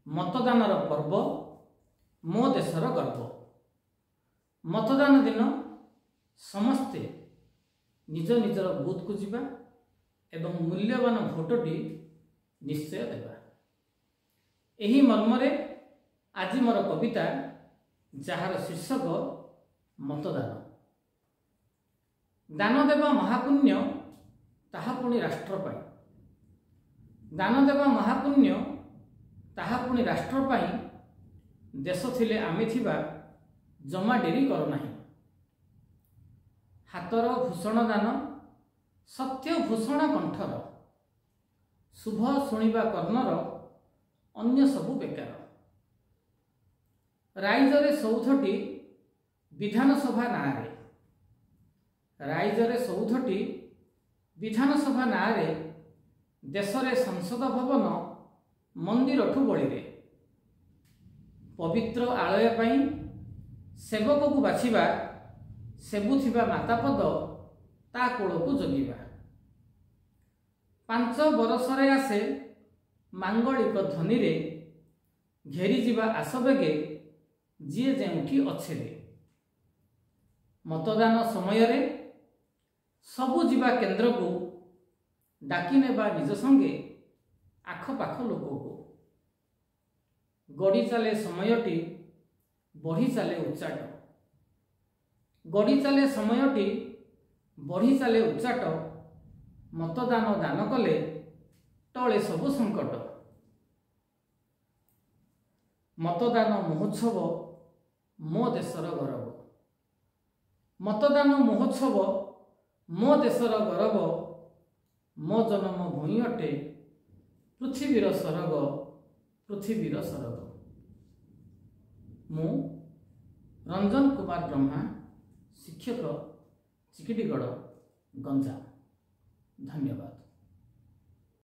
मतदानर पर्व मो देशर गर्व। मतदान दिन समस्ते निज निजर बूथ को जीवा एवं मूल्यवान भोटटी निश्चय देवा। एही मर्मरे आज मोर कविता जार शीर्षक मतदान। दान देवा महापुण्य ताहा पुणी राष्ट्र पाई। दान देवा महापुण्य ताहा पुणी राष्ट्र पाई। देश थिले आमे थिबा जमा डेरी कर नाही। हातर भूषण दान सत्य भूषण कंठर। शुभ शुणिबा कर्णर अन्य सबु बेकार। राइजरे सौधटी विधानसभा नारे। राइजरे सौधटी विधानसभा नारे। देशरे संसद भवन मंदिर ठू बळीरे। पवित्र आलय पाई सेवक को बाछिबा। सेबुथिबा मातापद ता कोल को जगिबा। 5 बरसरे आसे मांगलिक ध्वनि रे। घेरी जिबा आसबेगे जिए जेउठी अच्छे। मतदान समय रे सबु जिबा केन्द्र को डाकी नेबा निज संगे आखपाख लोक को। गड़ी चले समयटी बढ़ी चले उच्चाट। गड़ी चले समयटी बढ़ी चले उच्चाट। मतदान दान कले टळे सबु संकट। मतदान महोत्सव मो देशर गौरव। मतदान महोत्सव मो देशर गौरव। मो जन्म भूमि अटे पृथ्वीर सरग। पृथ्वीर सरग। मु रंजन कुमार ब्रह्मा, शिक्षक, चिकिटीगढ़, गंजाम। धन्यवाद।